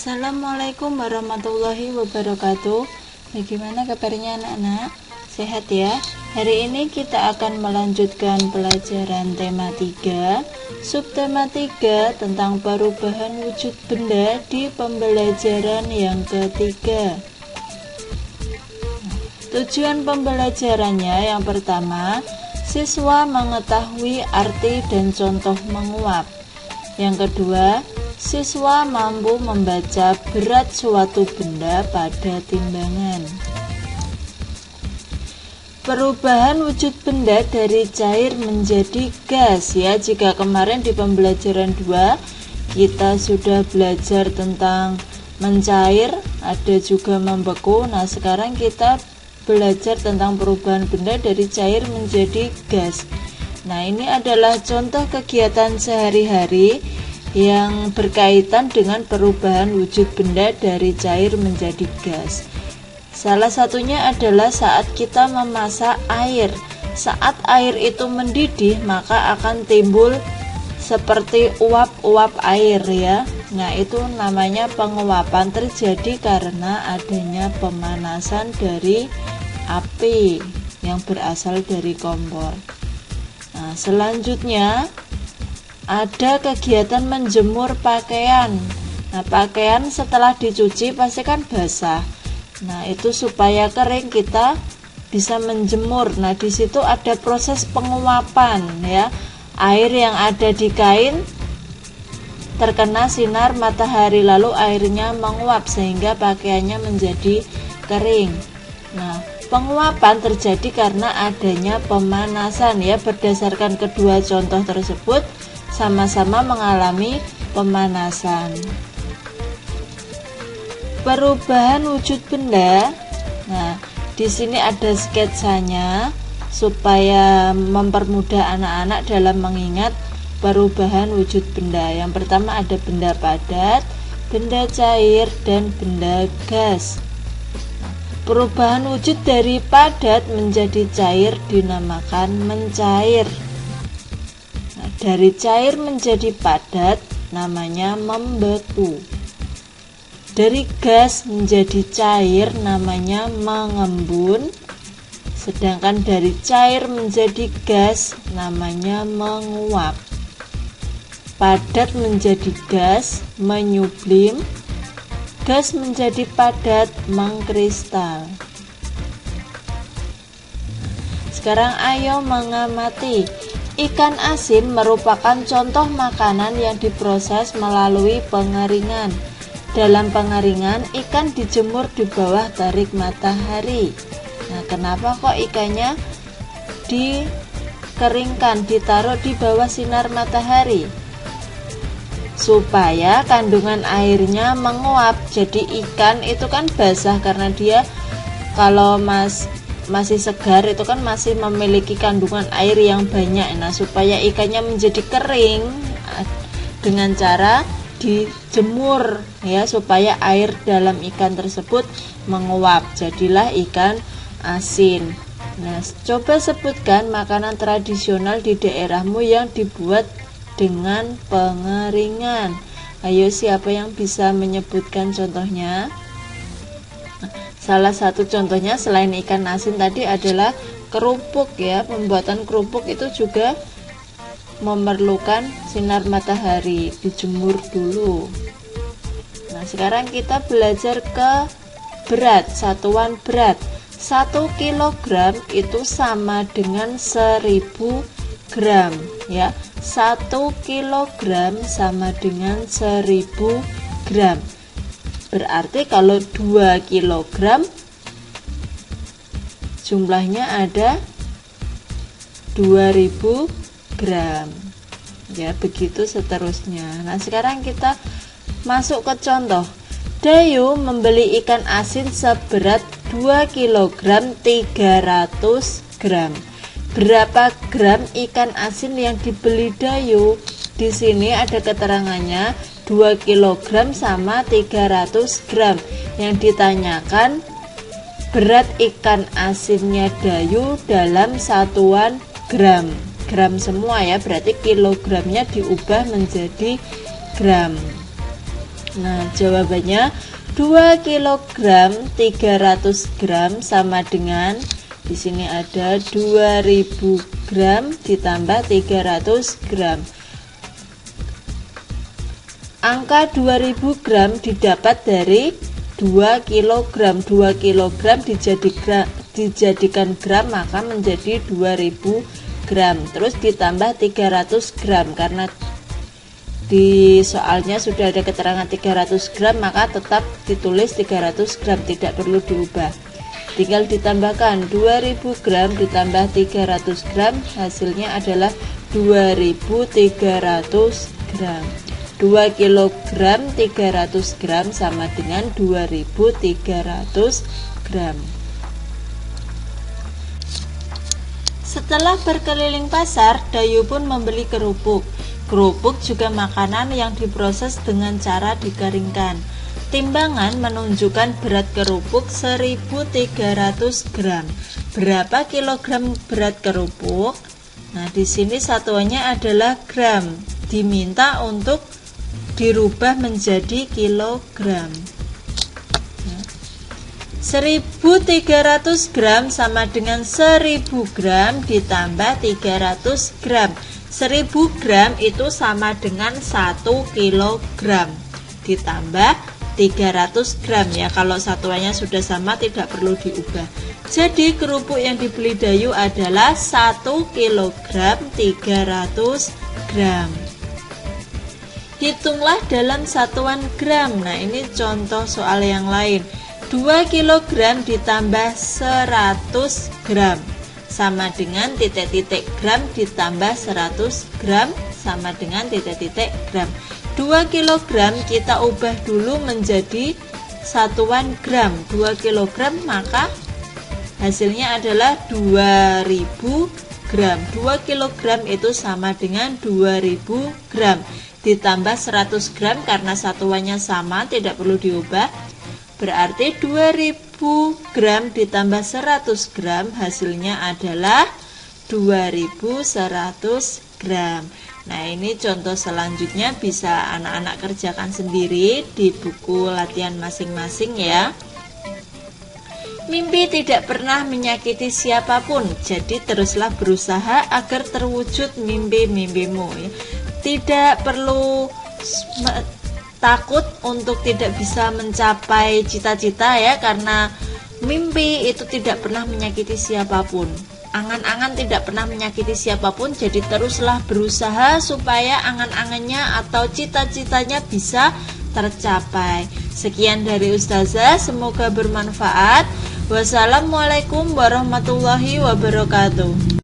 Assalamualaikum warahmatullahi wabarakatuh. Bagaimana kabarnya anak-anak? Sehat ya? Hari ini kita akan melanjutkan pelajaran tema 3, subtema 3 tentang perubahan wujud benda di pembelajaran yang ketiga. Tujuan pembelajarannya yang pertama, siswa mengetahui arti dan contoh menguap. Yang kedua, siswa mampu membaca berat suatu benda pada timbangan. Perubahan wujud benda dari cair menjadi gas ya. Jika kemarin di pembelajaran 2 kita sudah belajar tentang mencair, ada juga membeku. Nah, sekarang kita belajar tentang perubahan benda dari cair menjadi gas. Nah, ini adalah contoh kegiatan sehari-hari yang berkaitan dengan perubahan wujud benda dari cair menjadi gas. Salah satunya adalah saat kita memasak air. Saat air itu mendidih, maka akan timbul seperti uap-uap air ya. Nah, itu namanya penguapan, terjadi karena adanya pemanasan dari api yang berasal dari kompor. Nah, selanjutnya ada kegiatan menjemur pakaian. Nah, pakaian setelah dicuci pasti kan basah. Nah, itu supaya kering kita bisa menjemur. Nah, di situ ada proses penguapan ya. Air yang ada di kain terkena sinar matahari, lalu airnya menguap sehingga pakaiannya menjadi kering. Nah, penguapan terjadi karena adanya pemanasan ya. Berdasarkan kedua contoh tersebut, sama-sama mengalami pemanasan. Perubahan wujud benda. Nah, di sini ada sketsanya supaya mempermudah anak-anak dalam mengingat perubahan wujud benda. Yang pertama ada benda padat, benda cair, dan benda gas. Perubahan wujud dari padat menjadi cair dinamakan mencair. Dari cair menjadi padat namanya membeku. Dari gas menjadi cair namanya mengembun. Sedangkan dari cair menjadi gas namanya menguap. Padat menjadi gas menyublim. Gas menjadi padat mengkristal. Sekarang ayo mengamati. Ikan asin merupakan contoh makanan yang diproses melalui pengeringan. Dalam pengeringan, ikan dijemur di bawah terik matahari. Nah, kenapa kok ikannya dikeringkan, ditaruh di bawah sinar matahari? Supaya kandungan airnya menguap. Jadi ikan itu kan basah karena dia kalau masih segar itu kan masih memiliki kandungan air yang banyak. Nah, supaya ikannya menjadi kering dengan cara dijemur ya, supaya air dalam ikan tersebut menguap, jadilah ikan asin. Nah, coba sebutkan makanan tradisional di daerahmu yang dibuat dengan pengeringan. Ayo, siapa yang bisa menyebutkan contohnya? Salah satu contohnya selain ikan asin tadi adalah kerupuk ya. Pembuatan kerupuk itu juga memerlukan sinar matahari, dijemur dulu. Nah, sekarang kita belajar ke berat, satuan berat. 1 kilogram itu sama dengan 1000 gram ya. 1 kilogram sama dengan 1000 gram. Berarti kalau 2 kg jumlahnya ada 2000 gram. Ya, begitu seterusnya. Nah, sekarang kita masuk ke contoh. Dayu membeli ikan asin seberat 2 kg 300 gram. Berapa gram ikan asin yang dibeli Dayu? Di sini ada keterangannya 2 kg sama 300 gram. Yang ditanyakan berat ikan asinnya Dayu dalam satuan gram. Gram semua ya, berarti kilogramnya diubah menjadi gram. Nah, jawabannya 2 kg 300 gram sama dengan, di sini ada 2000 gram ditambah 300 gram. Angka 2000 gram didapat dari 2 kg. 2 kg dijadikan gram maka menjadi 2000 gram. Terus ditambah 300 gram karena di soalnya sudah ada keterangan 300 gram maka tetap ditulis 300 gram, tidak perlu diubah. Tinggal ditambahkan 2000 gram ditambah 300 gram, hasilnya adalah 2300 gram. 2 kg 300 gram sama dengan 2300 gram. Setelah berkeliling pasar, Dayu pun membeli kerupuk. Kerupuk juga makanan yang diproses dengan cara dikeringkan. Timbangan menunjukkan berat kerupuk 1300 gram. Berapa kilogram berat kerupuk? Nah, di sini satuannya adalah gram. Diminta untuk dirubah menjadi kilogram. 1300 gram sama dengan 1000 gram ditambah 300 gram. 1000 gram itu sama dengan 1 kilogram ditambah 300 gram ya. Kalau satuannya sudah sama tidak perlu diubah. Jadi kerupuk yang dibeli Dayu adalah 1 kilogram 300 gram. Hitunglah dalam satuan gram. Nah, ini contoh soal yang lain. 2 kilogram ditambah 100 gram sama dengan titik-titik gram ditambah 100 gram sama dengan titik-titik gram. 2 kilogram kita ubah dulu menjadi satuan gram. 2 kilogram maka hasilnya adalah 2000 gram. 2 kilogram itu sama dengan 2000 gram ditambah 100 gram karena satuannya sama tidak perlu diubah. Berarti 2000 gram ditambah 100 gram hasilnya adalah 2100 gram. Nah, ini contoh selanjutnya bisa anak-anak kerjakan sendiri di buku latihan masing-masing ya. Mimpi tidak pernah menyakiti siapapun, jadi teruslah berusaha agar terwujud mimpi-mimpimu ya. Tidak perlu takut untuk tidak bisa mencapai cita-cita ya, karena mimpi itu tidak pernah menyakiti siapapun. Angan-angan tidak pernah menyakiti siapapun, jadi teruslah berusaha supaya angan-angannya atau cita-citanya bisa tercapai. Sekian dari Ustazah, semoga bermanfaat. Wassalamualaikum warahmatullahi wabarakatuh.